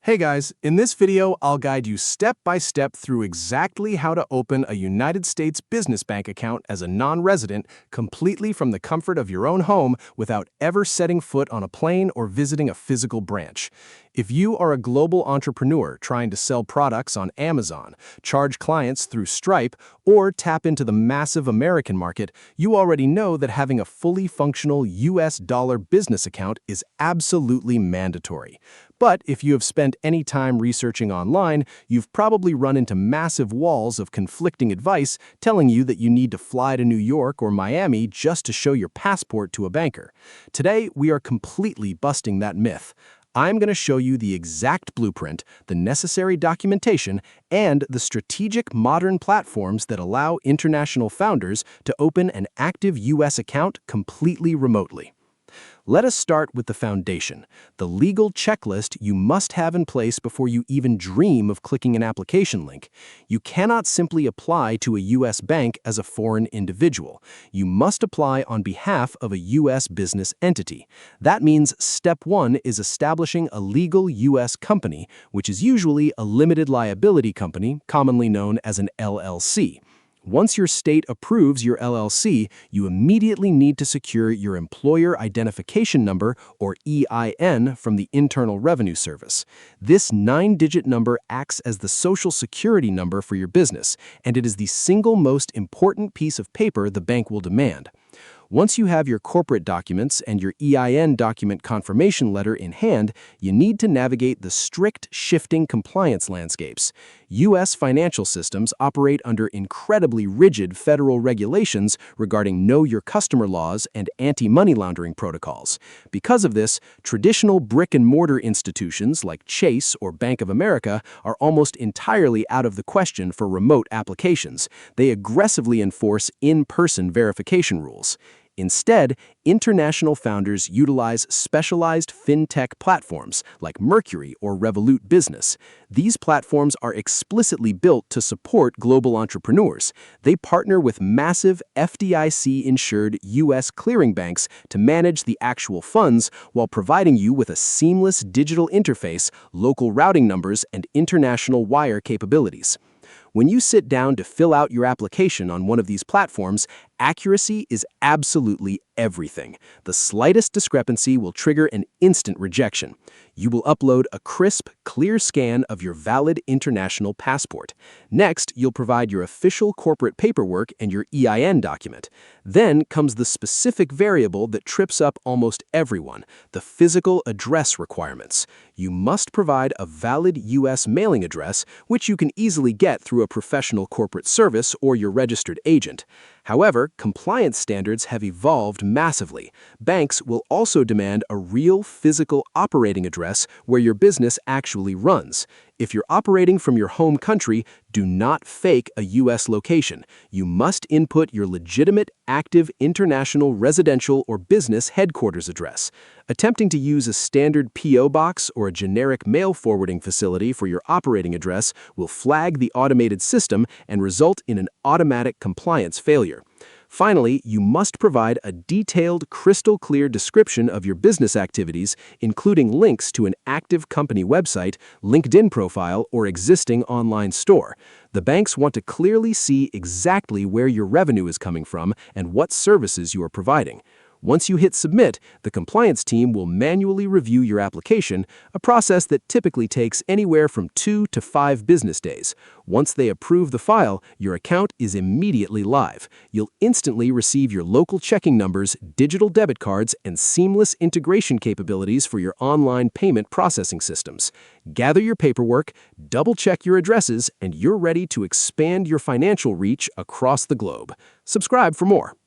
Hey guys, in this video, I'll guide you step by step through exactly how to open a United States business bank account as a non-resident completely from the comfort of your own home without ever setting foot on a plane or visiting a physical branch. If you are a global entrepreneur trying to sell products on Amazon, charge clients through Stripe, or tap into the massive American market, you already know that having a fully functional US dollar business account is absolutely mandatory. But if you have spent any time researching online, you've probably run into massive walls of conflicting advice telling you that you need to fly to New York or Miami just to show your passport to a banker. Today, we are completely busting that myth. I'm going to show you the exact blueprint, the necessary documentation, and the strategic modern platforms that allow international founders to open an active US account completely remotely. Let us start with the foundation, the legal checklist you must have in place before you even dream of clicking an application link. You cannot simply apply to a U.S. bank as a foreign individual. You must apply on behalf of a U.S. business entity. That means step one is establishing a legal U.S. company, which is usually a limited liability company, commonly known as an LLC. Once your state approves your LLC, you immediately need to secure your Employer Identification Number, or EIN, from the Internal Revenue Service. This 9-digit number acts as the Social Security number for your business, and it is the single most important piece of paper the bank will demand. Once you have your corporate documents and your EIN document confirmation letter in hand, you need to navigate the strict, shifting compliance landscapes. U.S. financial systems operate under incredibly rigid federal regulations regarding Know Your Customer laws and anti-money laundering protocols. Because of this, traditional brick-and-mortar institutions like Chase or Bank of America are almost entirely out of the question for remote applications. They aggressively enforce in-person verification rules. Instead, international founders utilize specialized fintech platforms like Mercury or Revolut Business. These platforms are explicitly built to support global entrepreneurs. They partner with massive FDIC-insured U.S. clearing banks to manage the actual funds while providing you with a seamless digital interface, local routing numbers, and international wire capabilities. When you sit down to fill out your application on one of these platforms, accuracy is absolutely everything. The slightest discrepancy will trigger an instant rejection. You will upload a crisp, clear scan of your valid international passport. Next, you'll provide your official corporate paperwork and your EIN document. Then comes the specific variable that trips up almost everyone, the physical address requirements. You must provide a valid U.S. mailing address, which you can easily get through a professional corporate service or your registered agent. However, compliance standards have evolved massively. Banks will also demand a real physical operating address where your business actually runs. If you're operating from your home country, do not fake a U.S. location. You must input your legitimate, active international residential or business headquarters address. Attempting to use a standard P.O. box or a generic mail forwarding facility for your operating address will flag the automated system and result in an automatic compliance failure. Finally, you must provide a detailed, crystal-clear description of your business activities, including links to an active company website, LinkedIn profile, or existing online store. The banks want to clearly see exactly where your revenue is coming from and what services you are providing. Once you hit submit, the compliance team will manually review your application, a process that typically takes anywhere from 2 to 5 business days. Once they approve the file, your account is immediately live. You'll instantly receive your local checking numbers, digital debit cards, and seamless integration capabilities for your online payment processing systems. Gather your paperwork, double-check your addresses, and you're ready to expand your financial reach across the globe. Subscribe for more.